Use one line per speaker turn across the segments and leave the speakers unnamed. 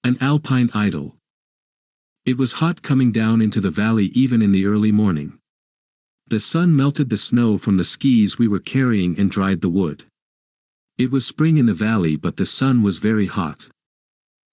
An Alpine Idyll. It was hot coming down into the valley even in the early morning. The sun melted the snow from the skis we were carrying and dried the wood. It was spring in the valley, but the sun was very hot.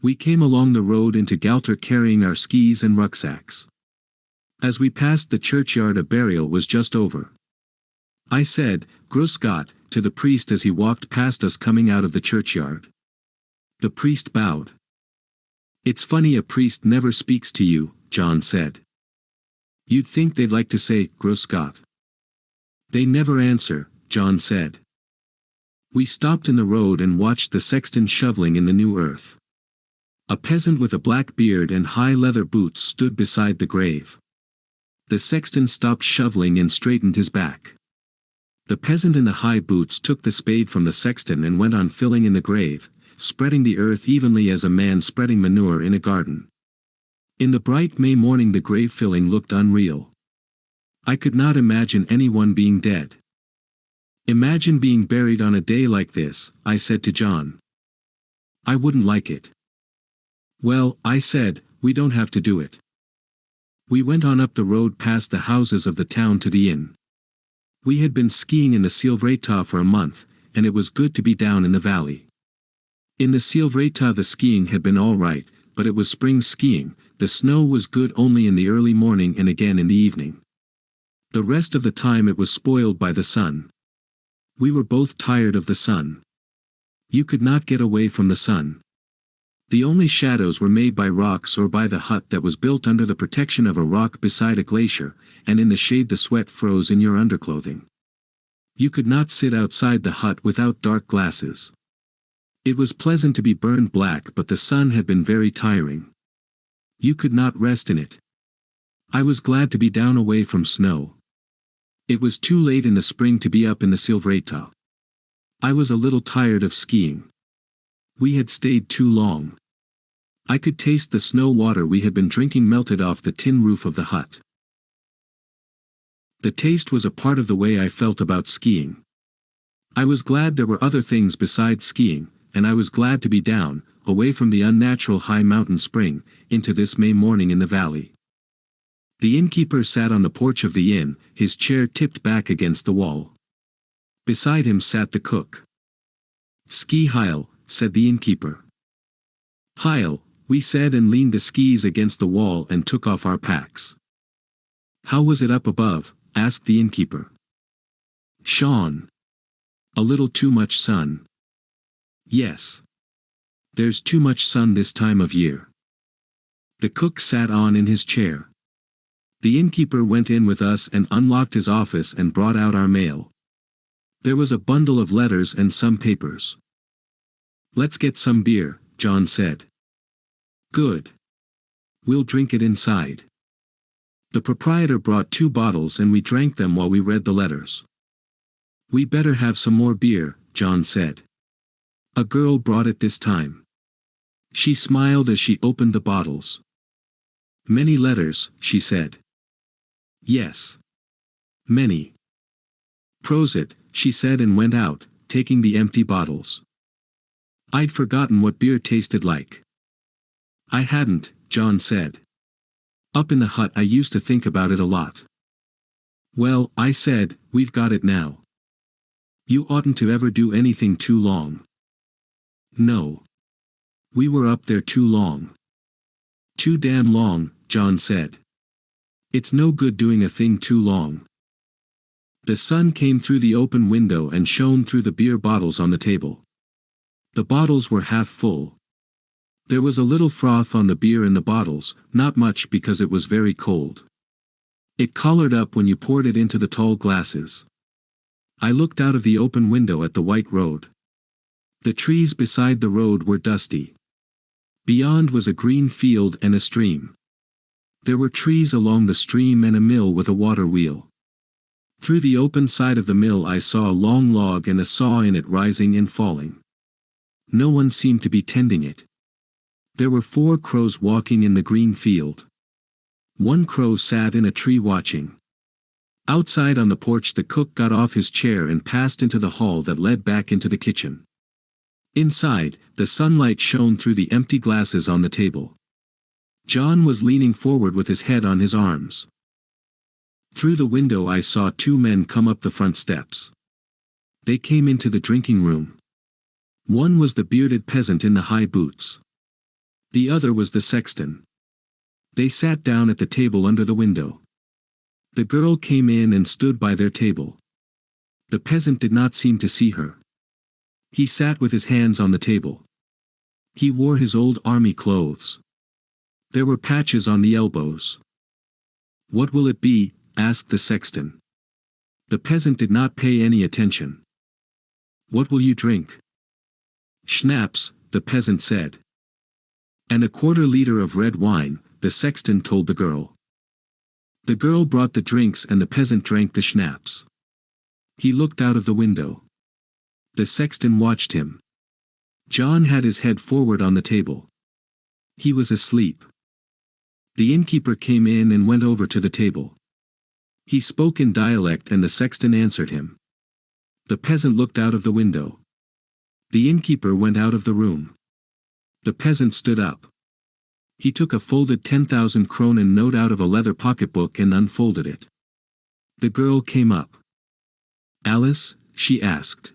We came along the road into Galter carrying our skis and rucksacks. As we passed the churchyard, a burial was just over. I said, "Grüß Gott," to the priest as he walked past us coming out of the churchyard. The priest bowed. "It's funny a priest never speaks to you," John said. "You'd think they'd like to say, 'Grüß Gott.'" "They never answer," John said. We stopped in the road and watched the sexton shoveling in the new earth. A peasant with a black beard and high leather boots stood beside the grave. The sexton stopped shoveling and straightened his back. The peasant in the high boots took the spade from the sexton and went on filling in the grave, spreading the earth evenly as a man spreading manure in a garden. In the bright May morning the grave filling looked unreal. I could not imagine anyone being dead. "Imagine being buried on a day like this," I said to John. "I wouldn't like it." "Well," I said, "we don't have to do it." We went on up the road past the houses of the town to the inn. We had been skiing in the Silvreta for a month, and it was good to be down in the valley. In the Silvreta the skiing had been all right, but it was spring skiing. The snow was good only in the early morning and again in the evening. The rest of the time it was spoiled by the sun. We were both tired of the sun. You could not get away from the sun. The only shadows were made by rocks or by the hut that was built under the protection of a rock beside a glacier, and in the shade the sweat froze in your underclothing. You could not sit outside the hut without dark glasses. It was pleasant to be burned black, but the sun had been very tiring. You could not rest in it. I was glad to be down away from snow. It was too late in the spring to be up in the Silvreta. I was a little tired of skiing. We had stayed too long. I could taste the snow water we had been drinking melted off the tin roof of the hut. The taste was a part of the way I felt about skiing. I was glad there were other things besides skiing, and I was glad to be down, away from the unnatural high mountain spring, into this May morning in the valley. The innkeeper sat on the porch of the inn, his chair tipped back against the wall. Beside him sat the cook. "Ski Heil," said the innkeeper. "Heil," we said and leaned the skis against the wall and took off our packs. "How was it up above?" asked the innkeeper. "Sean. A little too much sun." "Yes. There's too much sun this time of year." The cook sat on in his chair. The innkeeper went in with us and unlocked his office and brought out our mail. There was a bundle of letters and some papers. "Let's get some beer," John said. "Good. We'll drink it inside." The proprietor brought 2 bottles and we drank them while we read the letters. "We better have some more beer," John said. A girl brought it this time. She smiled as she opened the bottles. "Many letters," she said. "Yes. Many." "Prosit," she said and went out, taking the empty bottles. I'd forgotten what beer tasted like. I hadn't, John said. Up in the hut I used to think about it a lot. "Well," I said, "we've got it now. You oughtn't to ever do anything too long." "No. We were up there too long." "Too damn long," John said. "It's no good doing a thing too long." The sun came through the open window and shone through the beer bottles on the table. The bottles were half full. There was a little froth on the beer in the bottles, not much because it was very cold. It collared up when you poured it into the tall glasses. I looked out of the open window at the white road. The trees beside the road were dusty. Beyond was a green field and a stream. There were trees along the stream and a mill with a water wheel. Through the open side of the mill I saw a long log and a saw in it rising and falling. No one seemed to be tending it. There were 4 crows walking in the green field. One crow sat in a tree watching. Outside on the porch the cook got off his chair and passed into the hall that led back into the kitchen. Inside, the sunlight shone through the empty glasses on the table. John was leaning forward with his head on his arms. Through the window I saw two men come up the front steps. They came into the drinking room. One was the bearded peasant in the high boots. The other was the sexton. They sat down at the table under the window. The girl came in and stood by their table. The peasant did not seem to see her. He sat with his hands on the table. He wore his old army clothes. There were patches on the elbows. "What will it be?" asked the sexton. The peasant did not pay any attention. "What will you drink?" "Schnapps," the peasant said. "And a quarter-liter of red wine," the sexton told the girl. The girl brought the drinks and the peasant drank the schnapps. He looked out of the window. The sexton watched him. John had his head forward on the table. He was asleep. The innkeeper came in and went over to the table. He spoke in dialect and the sexton answered him. The peasant looked out of the window. The innkeeper went out of the room. The peasant stood up. He took a folded 10,000 kronen note out of a leather pocketbook and unfolded it. The girl came up. "Alice?" she asked.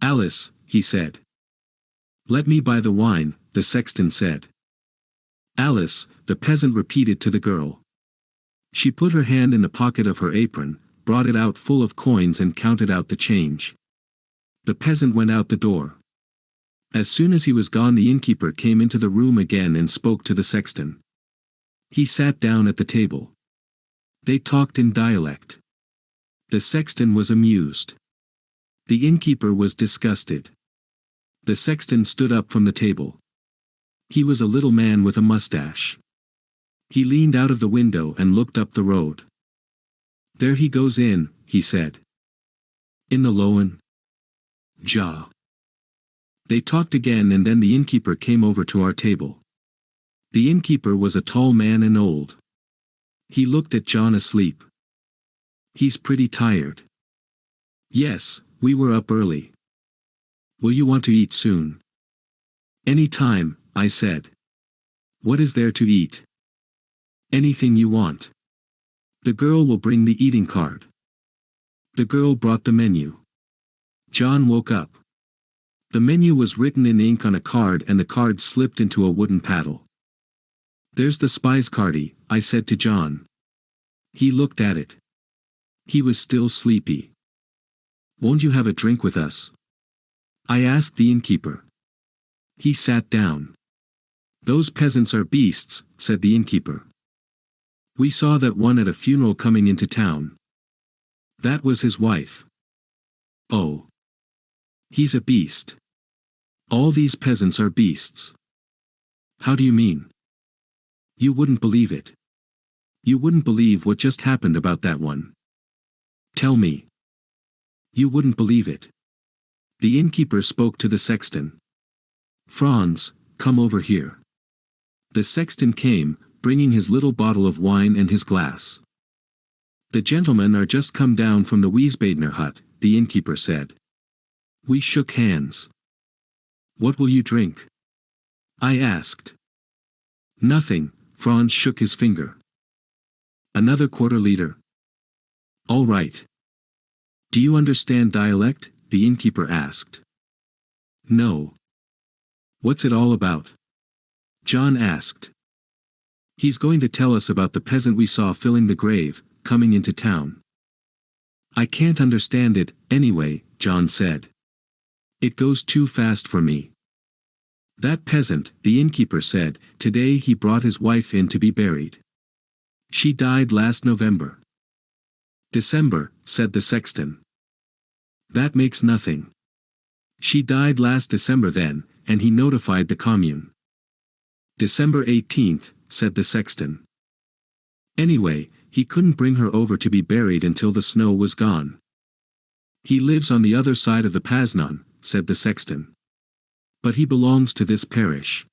"Alice," he said. "Let me buy the wine," the sexton said. "Alice," the peasant repeated to the girl. She put her hand in the pocket of her apron, brought it out full of coins and counted out the change. The peasant went out the door. As soon as he was gone, the innkeeper came into the room again and spoke to the sexton. He sat down at the table. They talked in dialect. The sexton was amused. The innkeeper was disgusted. The sexton stood up from the table. He was a little man with a mustache. He leaned out of the window and looked up the road. "There he goes in," he said. "In the Lowen?" "Ja." They talked again and then the innkeeper came over to our table. The innkeeper was a tall man and old. He looked at John asleep. "He's pretty tired." "Yes, we were up early." "Will you want to eat soon?" "Any time," I said. "What is there to eat?" "Anything you want. The girl will bring the eating card." The girl brought the menu. John woke up. The menu was written in ink on a card and the card slipped into a wooden paddle. "There's the spijskartie," I said to John. He looked at it. He was still sleepy. "Won't you have a drink with us?" I asked the innkeeper. He sat down. "Those peasants are beasts," said the innkeeper. "We saw that one at a funeral coming into town." "That was his wife." "Oh. He's a beast. All these peasants are beasts." "How do you mean?" "You wouldn't believe it. You wouldn't believe what just happened about that one." "Tell me." "You wouldn't believe it." The innkeeper spoke to the sexton. "Franz, come over here." The sexton came, bringing his little bottle of wine and his glass. "The gentlemen are just come down from the Wiesbadener hut," the innkeeper said. We shook hands. "What will you drink?" I asked. "Nothing," Franz shook his finger. "Another quarter-liter." "All right." "Do you understand dialect?" the innkeeper asked. "No." "What's it all about?" John asked. "He's going to tell us about the peasant we saw filling the grave, coming into town." "I can't understand it, anyway," John said. "It goes too fast for me." "That peasant," the innkeeper said, "today he brought his wife in to be buried. She died last November." "December," said the sexton. "That makes nothing. She died last December then, and he notified the commune." "December 18th, said the sexton. "Anyway, he couldn't bring her over to be buried until the snow was gone." "He lives on the other side of the Pasnon," said the sexton. "But he belongs to this parish."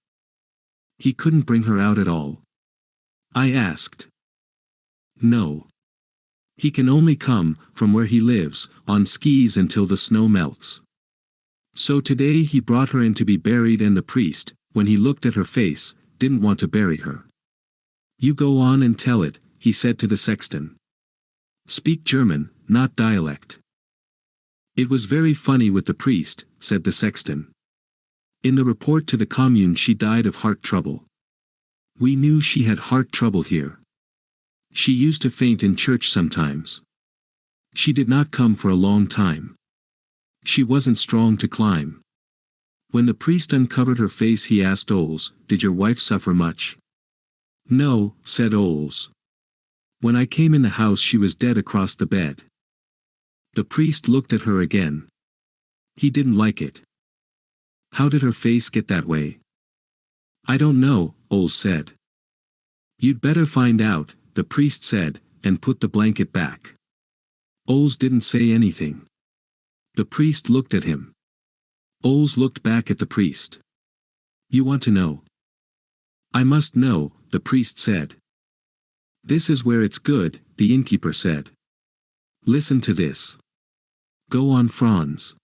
"He couldn't bring her out at all?" I asked. "No. He can only come, from where he lives, on skis until the snow melts. So today he brought her in to be buried, and the priest, when he looked at her face, didn't want to bury her. You go on and tell it, he said to the sexton. Speak German, not dialect. It was very funny with the priest, said the sexton. In the report to the commune she died of heart trouble. We knew she had heart trouble here. She used to faint in church sometimes. She did not come for a long time. She wasn't strong to climb. When the priest uncovered her face he asked Oles, Did your wife suffer much? No, said Oles. When I came in the house she was dead across the bed. The priest looked at her again. He didn't like it. How did her face get that way? I don't know, Oles said. You'd better find out, the priest said, and put the blanket back. Oles didn't say anything. The priest looked at him. Oles looked back at the priest. You want to know? I must know, the priest said. This is where it's good, the innkeeper said. Listen to this. Go on, Franz.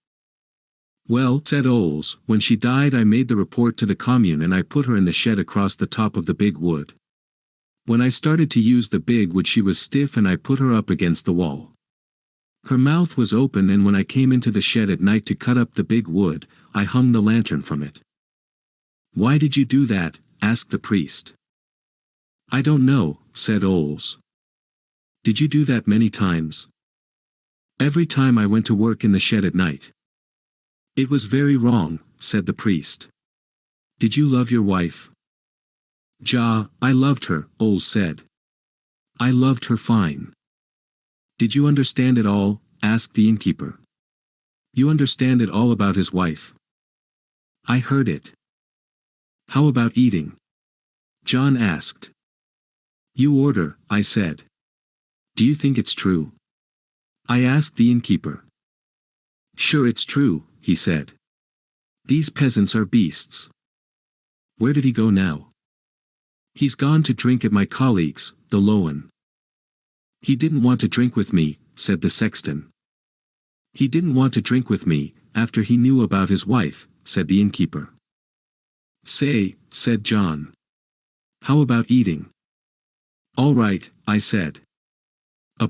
Well, said Oles, when she died I made the report to the commune and I put her in the shed across the top of the big wood. When I started to use the big wood she was stiff and I put her up against the wall. Her mouth was open, and when I came into the shed at night to cut up the big wood, I hung the lantern from it. Why did you do that? Asked the priest. I don't know, said Oles. Did you do that many times? Every time I went to work in the shed at night. It was very wrong, said the priest. Did you love your wife? Ja, I loved her, Oles said. I loved her fine. Did you understand it all? Asked the innkeeper. You understand it all about his wife? I heard it. How about eating? John asked. You order, I said. Do you think it's true? I asked the innkeeper. Sure it's true, he said. These peasants are beasts. Where did he go now? He's gone to drink at my colleague's, the Lowen. He didn't want to drink with me, said the sexton. He didn't want to drink with me, after he knew about his wife, said the innkeeper. Say, said John. How about eating? All right, I said. A